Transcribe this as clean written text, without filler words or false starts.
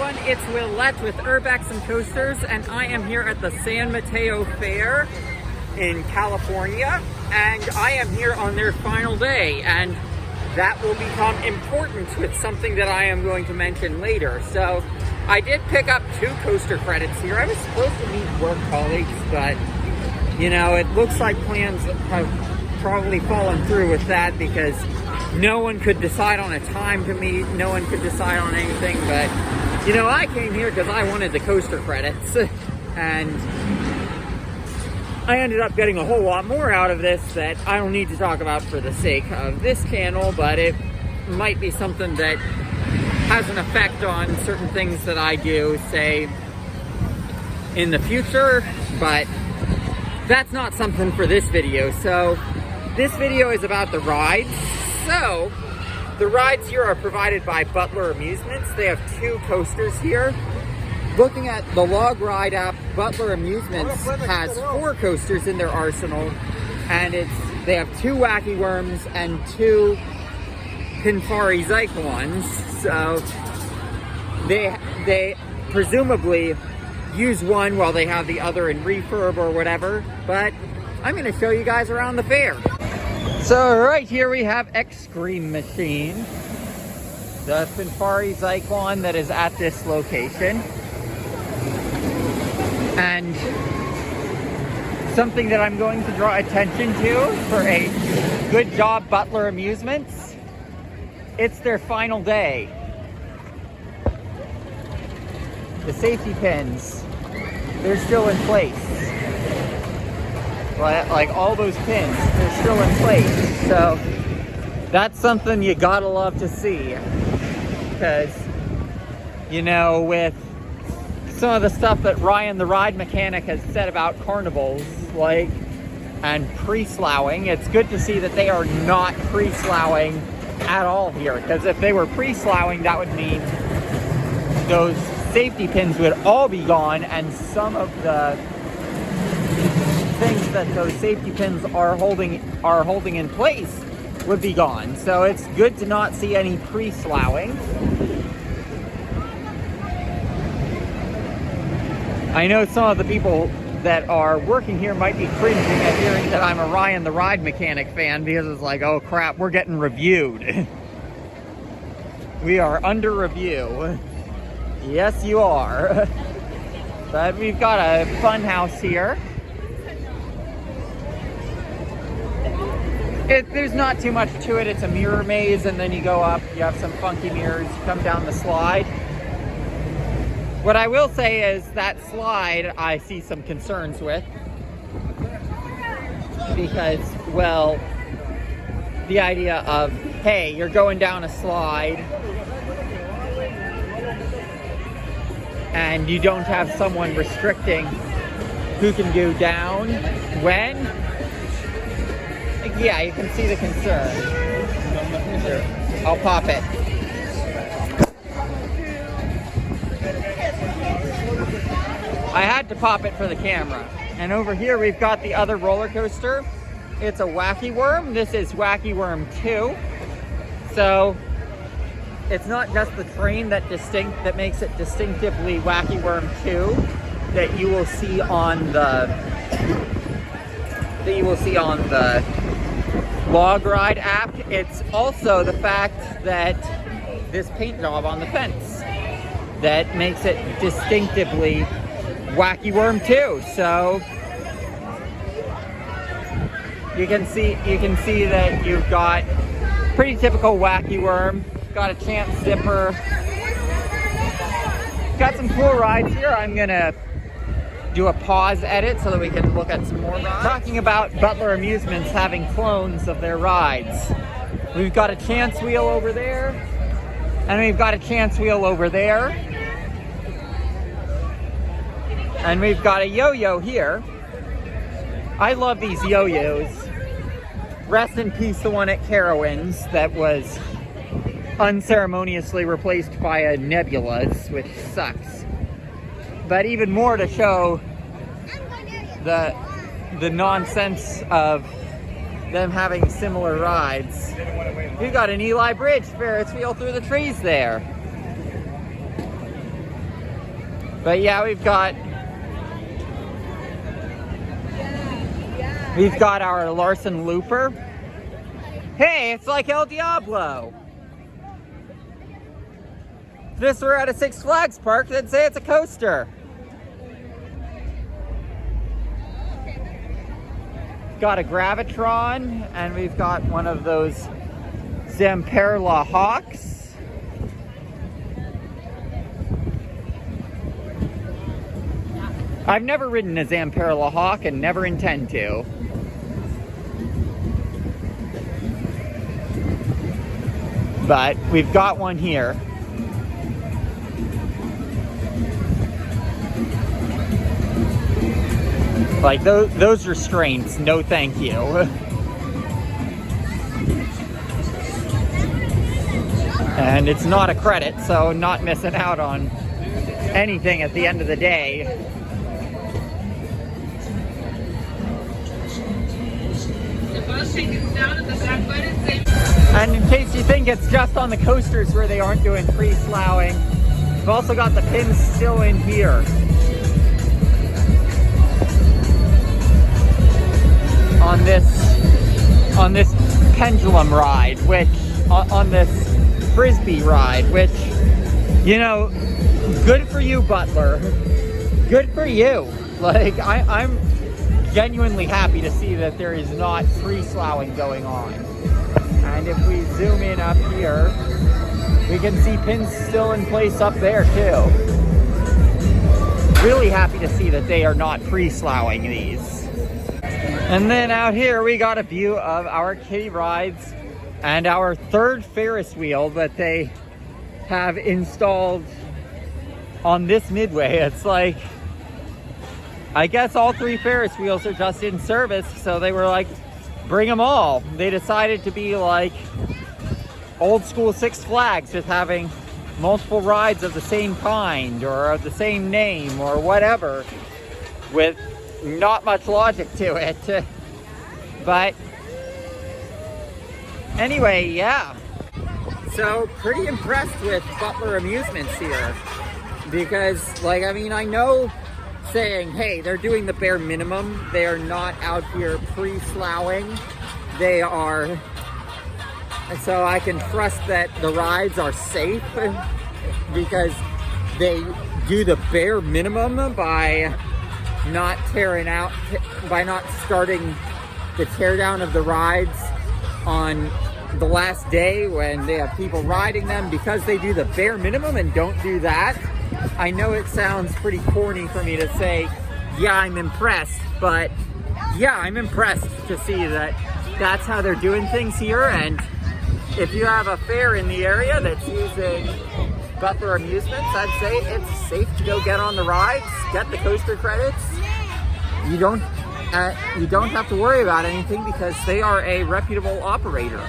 everyone, it's Willette with Urbex and Coasters, and I am here at the San Mateo Fair in California, and I am here on their final day, and that will become important with something that I am going to mention later. So I did pick up 2 coaster credits here. I was supposed to meet work colleagues, but you know, it looks like plans have probably fallen through with that because no one could decide on a time to meet, no one could decide on anything. But you know, I came here because I wanted the coaster credits, and I ended up getting a whole lot more out of this that I don't need to talk about for the sake of this channel, but it might be something that has an effect on certain things that I do, say, in the future, but that's not something for this video. So this video is about the rides. So the rides here are provided by Butler Amusements. They have 2 coasters here. Looking at the log ride app, Butler Amusements has 4 coasters in their arsenal, and they have 2 Wacky Worms and 2 Pinfari Zyklons. So they presumably use one while they have the other in refurb or whatever, but I'm going to show you guys around the fair. So right here we have X-Scream Machine, the Pinfari Zyklon that is at this location. And something that I'm going to draw attention to for a good job Butler Amusements, it's their final day. The safety pins, they're still in place. Like all those pins, they're still in place. So that's something you gotta love to see. Because, you know, with some of the stuff that Ryan the ride mechanic has said about carnivals, like, and pre-sloughing, it's good to see that they are not pre-sloughing at all here. Because if they were pre-sloughing, that would mean those safety pins would all be gone, and some of the things that those safety pins are holding in place would be gone. So it's good to not see any pre-sloughing. I know some of the people that are working here might be cringing at hearing that I'm a Ryan the Ride Mechanic fan, because it's like, oh crap, we're getting reviewed. We are under review. Yes, you are. But we've got a fun house here. There's not too much to it. It's a mirror maze, and then you go up, you have some funky mirrors, you come down the slide. What I will say is that slide I see some concerns with, because, well, the idea of, hey, you're going down a slide and you don't have someone restricting who can go down when. Yeah, you can see the concern. Here, I'll pop it. I had to pop it for the camera. And over here we've got the other roller coaster. It's a Wacky Worm. This is Wacky Worm 2. So it's not just the train that makes it distinctively Wacky Worm 2 that you will see on the log ride app. It's also the fact that this paint job on the fence that makes it distinctively Wacky Worm 2. So you can see that you've got pretty typical Wacky Worm. Got a Champ Zipper. Got some cool rides here. I'm gonna do a pause edit so that we can look at some more rides. Talking about Butler Amusements having clones of their rides. We've got a Chance Wheel over there, and we've got a Chance Wheel over there, and we've got a yo-yo here. I love these yo-yos. Rest in peace the one at Carowinds that was unceremoniously replaced by a Nebula's, which sucks. But even more to show the nonsense of them having similar rides. We've got an Eli Bridge Ferris wheel through the trees there. But yeah, we've got our Larson Looper. Hey, it's like El Diablo. If this were at a Six Flags park, they'd say it's a coaster. Got a Gravitron, and we've got one of those Zamperla Hawks. I've never ridden a Zamperla Hawk and never intend to. But we've got one here. Like those restraints, no thank you. And it's not a credit, so not missing out on anything at the end of the day. And in case you think it's just on the coasters where they aren't doing pre-sloughing, we've also got the pins still in here. On this pendulum ride, which, on this frisbee ride, which, you know, good for you, Butler. Good for you. Like, I'm genuinely happy to see that there is not pre-sloughing going on. And if we zoom in up here, we can see pins still in place up there too. Really happy to see that they are not pre-sloughing these. And then out here we got a view of our kiddie rides and our third Ferris wheel that they have installed on this midway. It's like, I guess all three Ferris wheels are just in service, so they were like, bring them all. They decided to be like old school Six Flags with having multiple rides of the same kind or of the same name or whatever, with not much logic to it. But anyway, yeah. So pretty impressed with Butler Amusements here, because like, I mean, I know saying, hey, they're doing the bare minimum. They are not out here pre-sloughing. They are, so I can trust that the rides are safe because they do the bare minimum by not tearing out, by not starting the teardown of the rides on the last day when they have people riding them, because they do the bare minimum and don't do that. I know it sounds pretty corny for me to say, yeah, I'm impressed, but yeah, I'm impressed to see that that's how they're doing things here. And if you have a fair in the area that's using Butler Amusements, I'd say it's safe to go get on the rides, get the coaster credits. You don't have to worry about anything because they are a reputable operator.